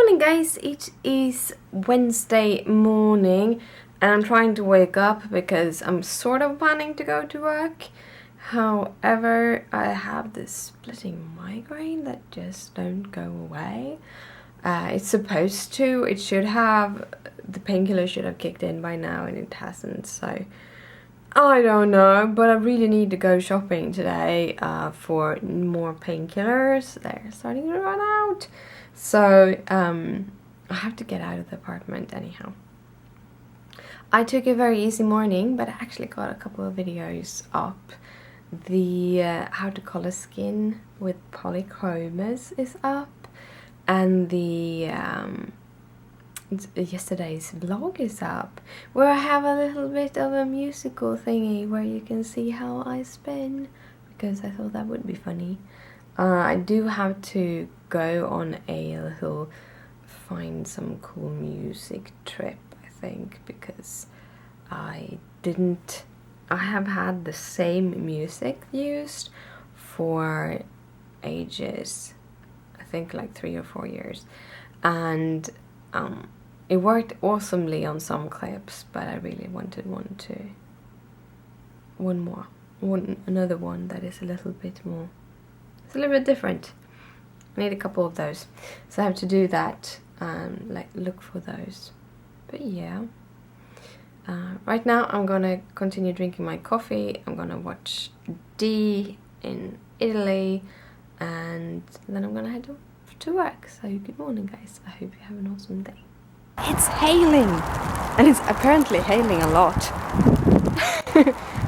morning guys, it is Wednesday morning and I'm trying to wake up because I'm sort of planning to go to work. However, I have this splitting migraine that just don't go away. It's supposed to, it should have, the painkiller should have kicked in by now and it hasn't, so I don't know, but I really need to go shopping today for more painkillers. They're starting to run out. So I have to get out of the apartment anyhow. I took a very easy morning, but I actually got a couple of videos up. The how to color skin with polychromos is up, and the yesterday's vlog is up, where I have a little bit of a musical thingy where you can see how I spin, because I thought that would be funny. I do have to go on a little find some cool music trip, I think, because I have had the same music used for ages, I think like 3 or 4 years, and it worked awesomely on some clips, but I really wanted another one that is a little bit more, it's a little bit different. I need a couple of those, so I have to do that, like look for those. But yeah, right now I'm gonna continue drinking my coffee. I'm gonna watch D in Italy, and then I'm gonna head off to work. So good morning guys, I hope you have an awesome day. It's hailing, and it's apparently hailing a lot.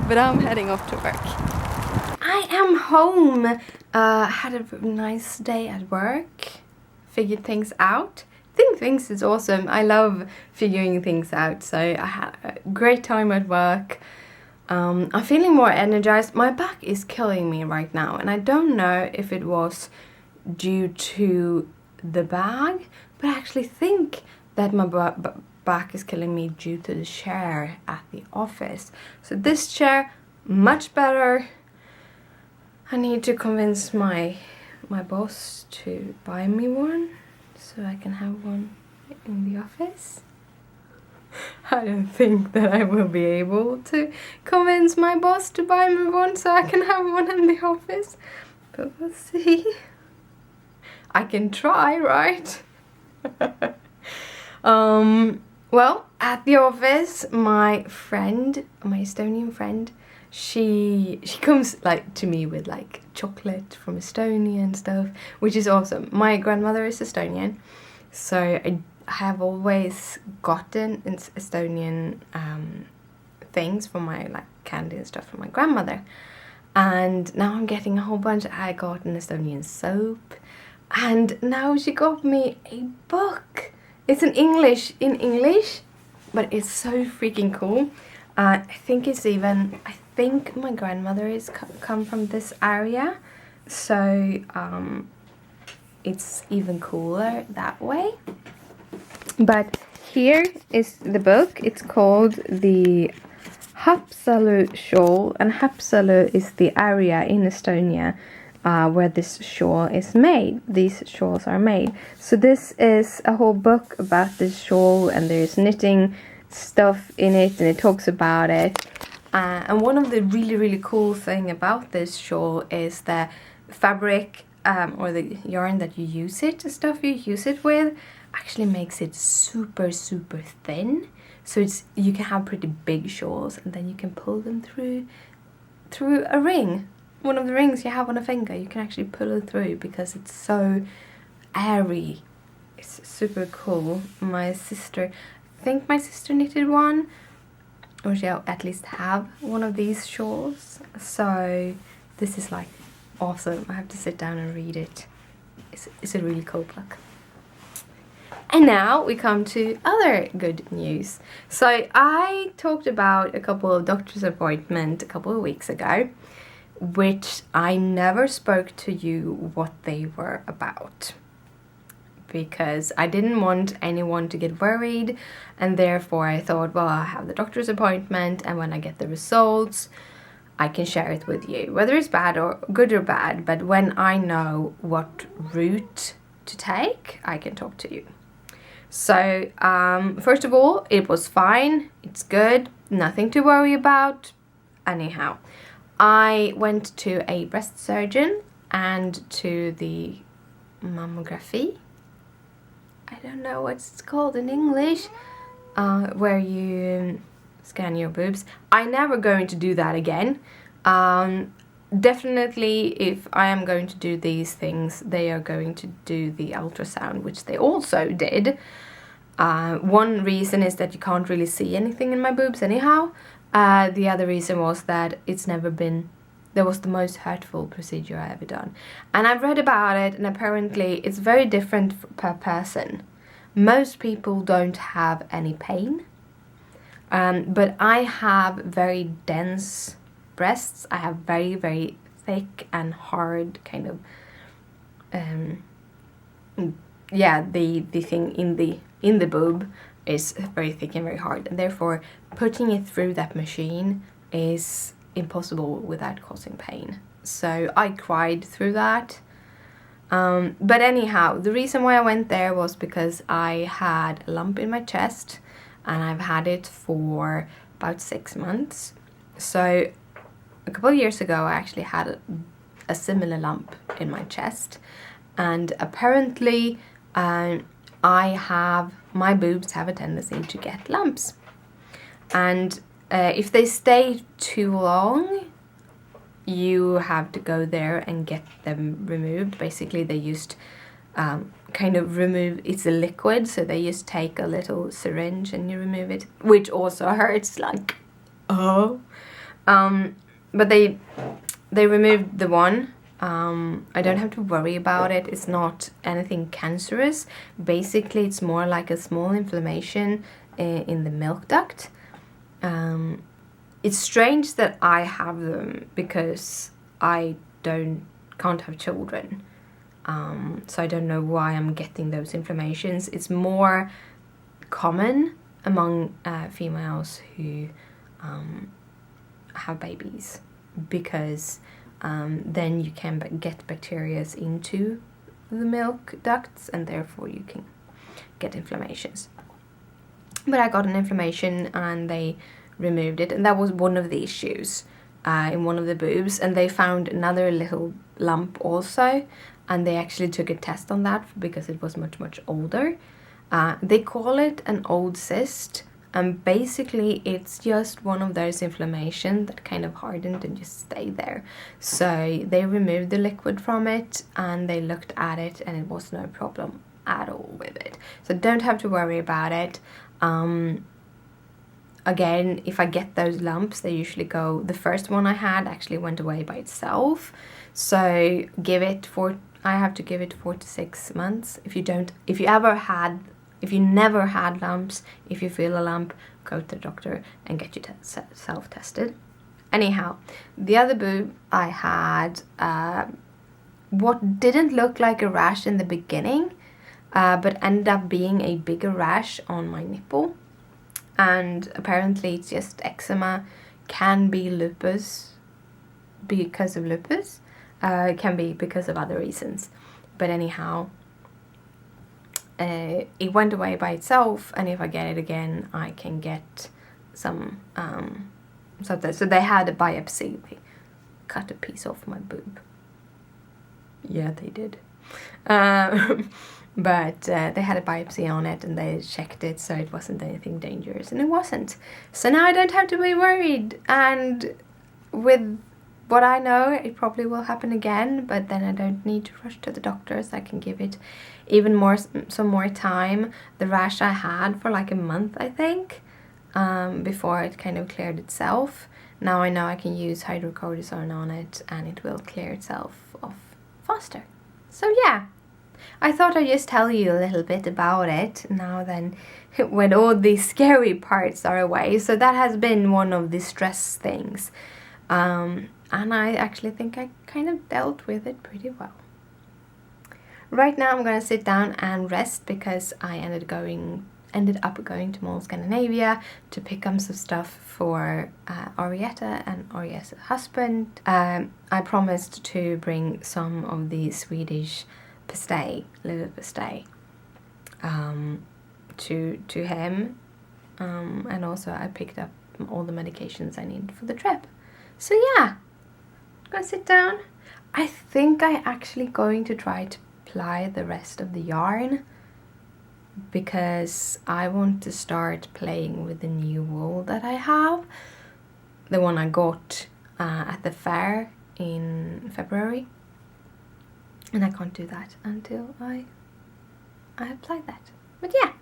But I'm heading off to work. I am home. Had a nice day at work. Figured things out. Think things is awesome. I love figuring things out. So I had a great time at work. I'm feeling more energized. My back is killing me right now, and I don't know if it was due to the bag, but I actually think that my back is killing me due to the chair at the office. So this chair, much better. I need to convince my boss to buy me one so I can have one in the office. I don't think that I will be able to convince my boss to buy me one so I can have one in the office, but we'll see. I can try, right? Well, at the office, my Estonian friend, she comes like to me with like chocolate from Estonia and stuff, which is awesome. My grandmother is Estonian, so I have always gotten Estonian things from my like candy and stuff from my grandmother, and now I'm getting a whole bunch. I got an Estonian soap, and now she got me a book. It's in English, but it's so freaking cool. I think my grandmother is come from this area, so it's even cooler that way. But here is the book. It's called the Haapsalu shawl, and Haapsalu is the area in Estonia where this shawl is made. These shawls are made. So this is a whole book about this shawl, and there's knitting stuff in it, and it talks about it. And one of the really cool thing about this shawl is the fabric or the yarn that you use it, the stuff you use it with, actually makes it super thin. So you can have pretty big shawls, and then you can pull them through a ring. One of the rings you have on a finger, you can actually pull it through because it's so airy. It's super cool. I think my sister knitted one, or she'll at least have one of these shawls. So this is like awesome. I have to sit down and read it. It's a really cool book. And now we come to other good news. So I talked about a couple of doctor's appointments a couple of weeks ago, which I never spoke to you what they were about, because I didn't want anyone to get worried, and therefore I thought, well, I have the doctor's appointment, and when I get the results I can share it with you, whether it's bad or good or bad, but when I know what route to take, I can talk to you. So first of all, it was fine. It's good. Nothing to worry about. Anyhow, I went to a breast surgeon and to the mammography. I don't know what it's called in English, where you scan your boobs. I'm never going to do that again. Definitely, if I am going to do these things, they are going to do the ultrasound, which they also did. One reason is that you can't really see anything in my boobs anyhow. The other reason was that that was the most hurtful procedure I ever done. And I've read about it, and apparently it's very different per person. Most people don't have any pain, but I have very dense breasts. I have very, very thick and hard kind of, the thing in the boob is very thick and very hard, and therefore putting it through that machine is impossible without causing pain. So I cried through that. But anyhow, the reason why I went there was because I had a lump in my chest, and I've had it for about 6 months. So a couple of years ago, I actually had a similar lump in my chest, and apparently my boobs have a tendency to get lumps, and if they stay too long, you have to go there and get them removed. Basically, they just kind of remove, it's a liquid, so they just take a little syringe and you remove it, which also hurts like, oh. But they removed the one. I don't have to worry about it. It's not anything cancerous. Basically, it's more like a small inflammation in the milk duct. It's strange that I have them because I can't have children. So I don't know why I'm getting those inflammations. It's more common among females who have babies, because then you can get bacteria into the milk ducts, and therefore you can get inflammations. But I got an inflammation and they removed it, and that was one of the issues in one of the boobs, and they found another little lump also, and they actually took a test on that because it was much, much older. They call it an old cyst, and basically it's just one of those inflammations that kind of hardened and just stayed there. So they removed the liquid from it and they looked at it, and it was no problem at all with it. So don't have to worry about it. Again, if I get those lumps, they usually go, the first one I had actually went away by itself. So I have to give it 4 to 6 months. If you never had lumps, if you feel a lump, go to the doctor and get yourself tested. Anyhow, the other boob I had, what didn't look like a rash in the beginning, but ended up being a bigger rash on my nipple. And apparently it's just eczema, can be lupus because of lupus, it can be because of other reasons. But anyhow, it went away by itself, and if I get it again, I can get some something. So they had a biopsy. They cut a piece off my boob. Yeah, they did. But they had a biopsy on it, and they checked it, so it wasn't anything dangerous, and it wasn't. So now I don't have to be worried, and with what I know, it probably will happen again, but then I don't need to rush to the doctors. I can give it some more time. The rash I had for like a month, I think, before it kind of cleared itself. Now I know I can use hydrocortisone on it, and it will clear itself off faster. So yeah, I thought I'd just tell you a little bit about it now then, when all the scary parts are away. So that has been one of the stress things. And I actually think I kind of dealt with it pretty well. Right now I'm going to sit down and rest because I ended up going to Mall Scandinavia to pick up some stuff for Arietta and Ariette's husband. I promised to bring some of the Swedish little pastej. to him, and also I picked up all the medications I needed for the trip. So yeah, I'm gonna sit down. I think I actually going to try to ply the rest of the yarn, because I want to start playing with the new wool that I have, the one I got at the fair in February, and I can't do that until I apply that. But yeah.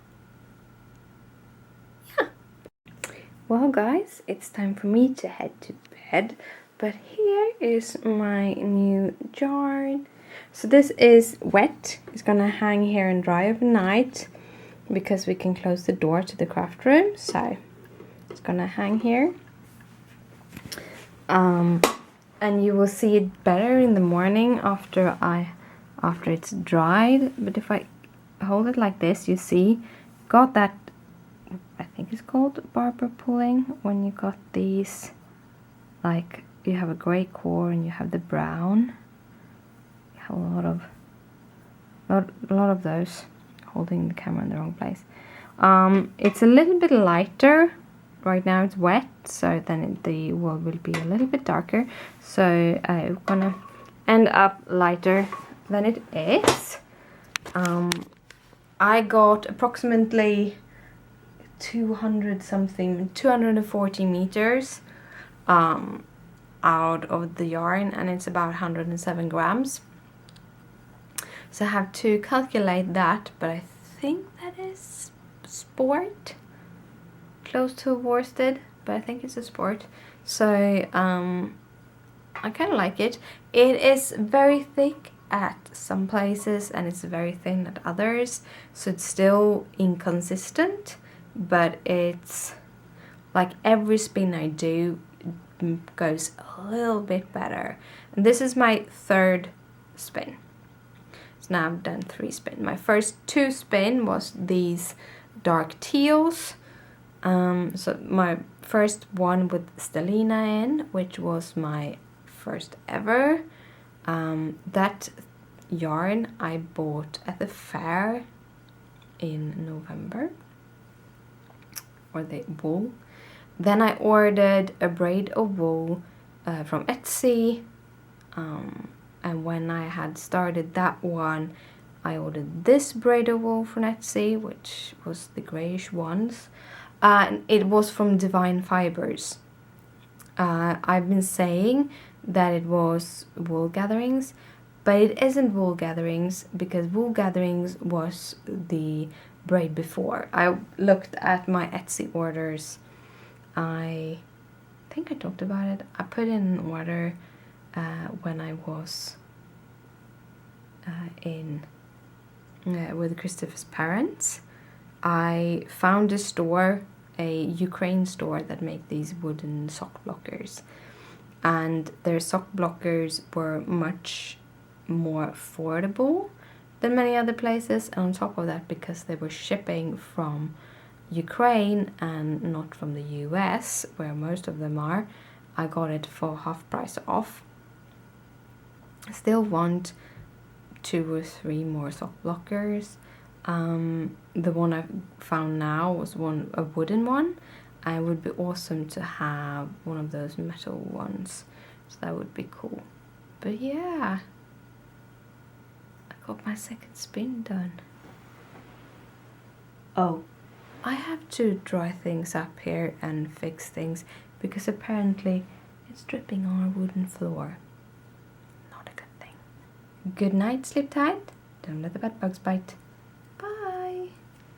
Well guys, it's time for me to head to bed, but here is my new yarn. So this is wet. It's gonna hang here and dry overnight because we can close the door to the craft room. So it's gonna hang here. And you will see it better in the morning after it's dried. But if I hold it like this, you see, got that, I think it's called barber pulling, when you got these, like you have a gray core and you have the brown. You have a lot of those. Holding the camera in the wrong place. It's a little bit lighter. Right now it's wet, so then the wool will be a little bit darker. So I'm gonna end up lighter than it is. I got approximately 240 meters out of the yarn, and it's about 107 grams. So I have to calculate that, but I think that is sport, close to worsted, but I think it's a sport. So I kind of like it. It is very thick at some places and it's very thin at others, so it's still inconsistent, but it's like every spin I do goes a little bit better. And this is my third spin. So now I've done 3 spin. My first 2 spin was these dark teals. So my first one with Stellina in, which was my first ever. That yarn I bought at the fair in November, or the wool. Then I ordered a braid of wool from Etsy, and when I had started that one, I ordered this braid of wool from Etsy, which was the greyish ones, and it was from Divine Fibers. I've been saying that it was Wool Gatherings, but it isn't Wool Gatherings, because Wool Gatherings was the braid before. I looked at my Etsy orders. I think I talked about it. I put in an order when I was with Christopher's parents. I found a store, a Ukraine store, that make these wooden sock blockers, and their sock blockers were much more affordable than many other places, and on top of that, because they were shipping from Ukraine and not from the US, where most of them are, I got it for half price off. I still want 2 or 3 more sock blockers. The one I found now was a wooden one. And it would be awesome to have one of those metal ones, so that would be cool. But yeah, I got my second spin done. Oh, I have to dry things up here and fix things, because apparently it's dripping on our wooden floor. Not a good thing. Good night, sleep tight. Don't let the bed bugs bite.